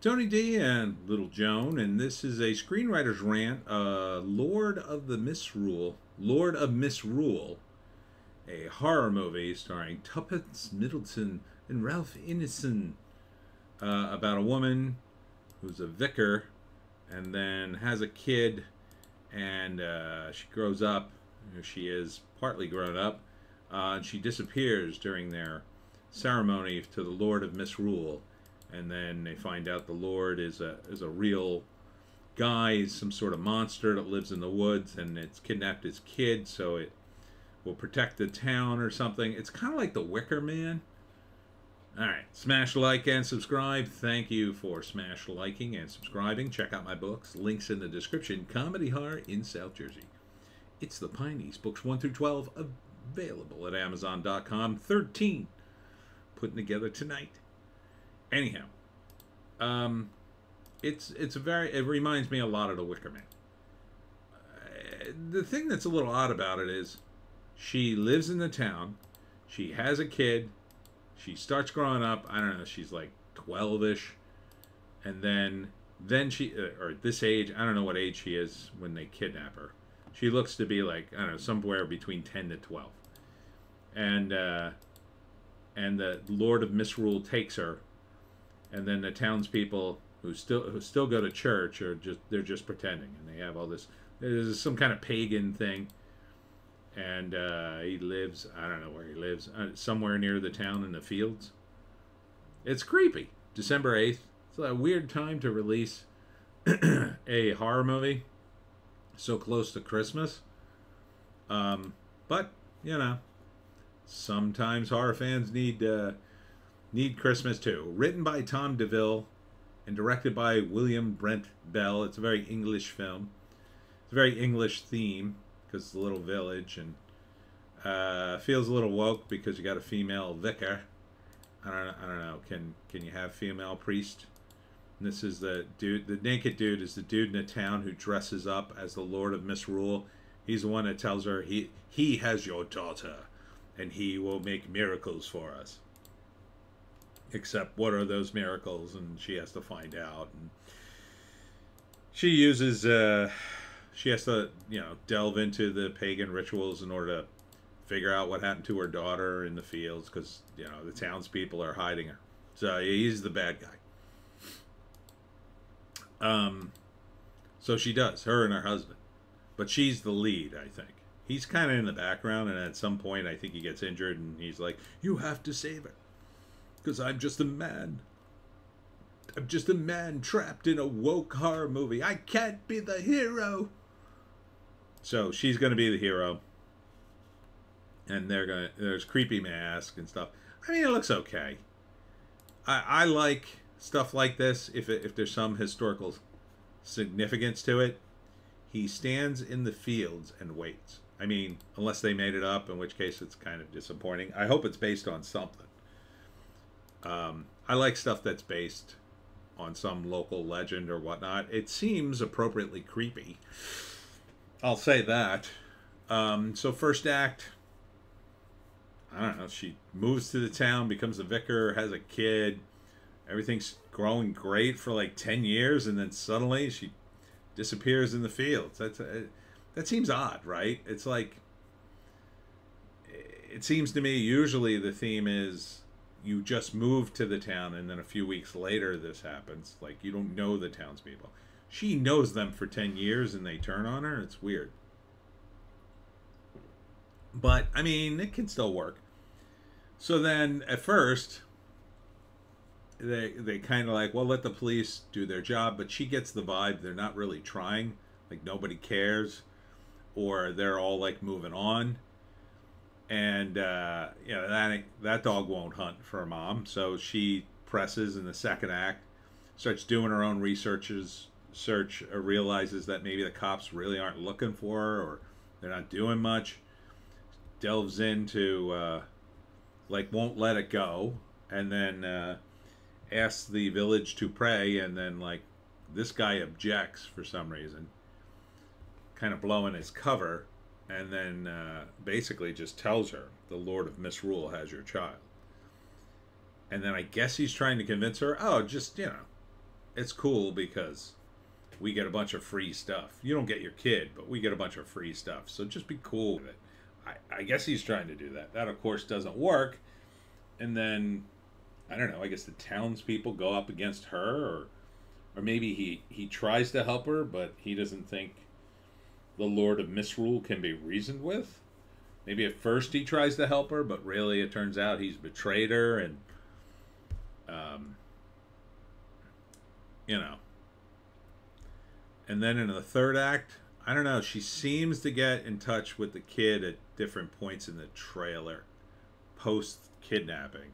Tony D and Little Joan, and this is a screenwriter's rant. Lord of Misrule, a horror movie starring Tuppence Middleton and Ralph Ineson, about a woman who's a vicar and then has a kid, and she grows up. She is partly grown up, and she disappears during their ceremony to the Lord of Misrule. And then they find out the Lord is a real guy, he's some sort of monster that lives in the woods, and it's kidnapped his kid, so it will protect the town or something. It's kind of like the Wicker Man. Alright, smash like and subscribe. Thank you for smash liking and subscribing. Check out my books. Links in the description. Comedy horror in South Jersey. It's the Pineys. Books 1 through 12 available at Amazon.com. 13 putting together tonight. Anyhow, it reminds me a lot of the Wicker Man. The thing that's a little odd about it is she lives in the town, she has a kid, she starts growing up, I don't know, she's like 12-ish, and then she, or at this age, I don't know what age she is when they kidnap her. She looks to be like, I don't know, somewhere between 10 to 12. And the Lord of Misrule takes her. And then the townspeople who still go to church they're just pretending, and they have all this. There's some kind of pagan thing, and he lives. I don't know where he lives. Somewhere near the town in the fields. It's creepy. December 8th. It's a weird time to release a horror movie so close to Christmas. But you know, sometimes horror fans need Christmas too. Written by Tom DeVille and directed by William Brent Bell. It's a very English film. It's a very English theme because it's a little village, and feels a little woke because you got a female vicar. I don't know. Can you have female priest? And this is the dude. The naked dude is the dude in the town who dresses up as the Lord of Misrule. He's the one that tells her he has your daughter, and he will make miracles for us. Except what are those miracles, and she has to find out. And she uses she has to, you know, delve into the pagan rituals in order to figure out what happened to her daughter in the fields, because, you know, the townspeople are hiding her. So he's the bad guy. So she does, her and her husband, but she's the lead, I think. He's kind of in the background, and at some point I think he gets injured, and he's like, "You have to save her. Because I'm just a man. I'm just a man trapped in a woke horror movie. I can't be the hero." So she's going to be the hero. And there's creepy mask and stuff. I mean, it looks okay. I like stuff like this if there's some historical significance to it. He stands in the fields and waits. I mean, unless they made it up, in which case it's kind of disappointing. I hope it's based on something. I like stuff that's based on some local legend or whatnot. It seems appropriately creepy. I'll say that. So first act, I don't know, she moves to the town, becomes a vicar, has a kid. Everything's growing great for like 10 years, and then suddenly she disappears in the fields. That seems odd, right? It's like, it seems to me usually the theme is you just move to the town, and then a few weeks later this happens. Like, you don't know the townspeople. She knows them for 10 years and they turn on her. It's weird. But, I mean, it can still work. So then, at first, they kind of like, well, let the police do their job. But she gets the vibe they're not really trying. Like, nobody cares. Or they're all, like, moving on. And, you know, that dog won't hunt for her mom. So she presses in the second act, starts doing her own researches, realizes that maybe the cops really aren't looking for her, or they're not doing much. Delves into, like, won't let it go. And then asks the village to pray. And then, like, this guy objects for some reason, kind of blowing his cover. And then basically just tells her, the Lord of Misrule has your child. And then I guess he's trying to convince her, oh, just, you know, it's cool because we get a bunch of free stuff. You don't get your kid, but we get a bunch of free stuff. So just be cool with it. I guess he's trying to do that. That, of course, doesn't work. And then, I don't know, I guess the townspeople go up against her, or maybe he tries to help her, but he doesn't think the Lord of Misrule can be reasoned with. Maybe at first he tries to help her, but really it turns out he's betrayed her, and, you know. And then in the third act, I don't know, she seems to get in touch with the kid at different points in the trailer, post-kidnapping.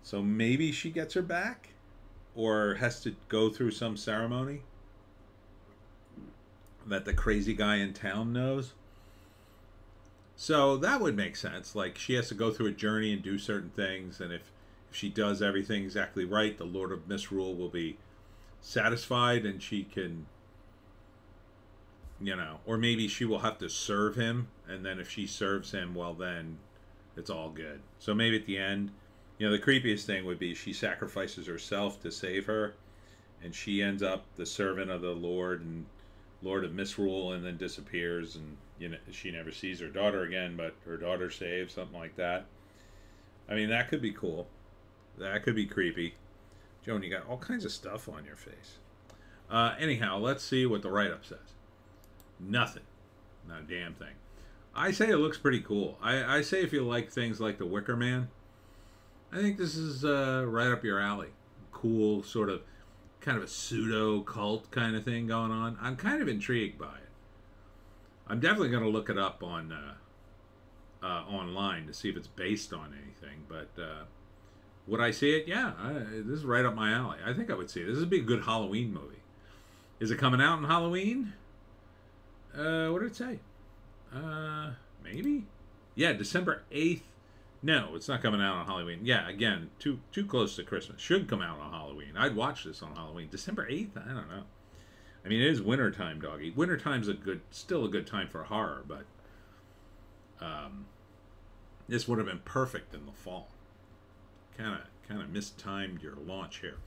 So maybe she gets her back? Or has to go through some ceremony that the crazy guy in town knows? So that would make sense. Like, she has to go through a journey and do certain things, and if she does everything exactly right, the Lord of Misrule will be satisfied, and she can, you know, or maybe she will have to serve him, and then if she serves him, well, then it's all good. So maybe at the end, you know, the creepiest thing would be she sacrifices herself to save her, and she ends up the servant of the Lord and Lord of Misrule, and then disappears, and, you know, she never sees her daughter again, but her daughter saved, something like that. I mean, that could be cool. That could be creepy. Joan, you got all kinds of stuff on your face. Anyhow, let's see what the write-up says. Nothing. Not a damn thing. I say it looks pretty cool. I say if you like things like the Wicker Man, I think this is right up your alley. Cool, sort of, kind of a pseudo-cult kind of thing going on. I'm kind of intrigued by it. I'm definitely going to look it up on online to see if it's based on anything. But would I see it? Yeah, this is right up my alley. I think I would see it. This would be a good Halloween movie. Is it coming out on Halloween? What did it say? Maybe? Yeah, December 8th. No, it's not coming out on Halloween. Yeah, again, too close to Christmas. Should come out on Halloween. I'd watch this on Halloween. December 8th? I don't know. I mean, it is wintertime, doggy. Wintertime's still a good time for horror, but this would have been perfect in the fall. Kind of mistimed your launch here.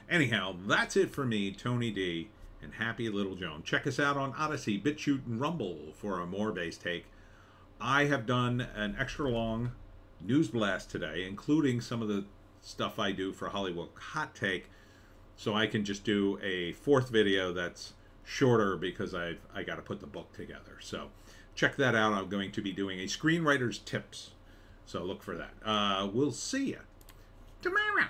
Anyhow, that's it for me, Tony D, and Happy Little Joan. Check us out on Odysee, Bitchute, and Rumble for a more base take. I have done an extra long news blast today, including some of the stuff I do for Hollywoke Hot Take, so I can just do a fourth video that's shorter because I got to put the book together. So check that out. I'm going to be doing a screenwriter's tips, so look for that. We'll see you tomorrow.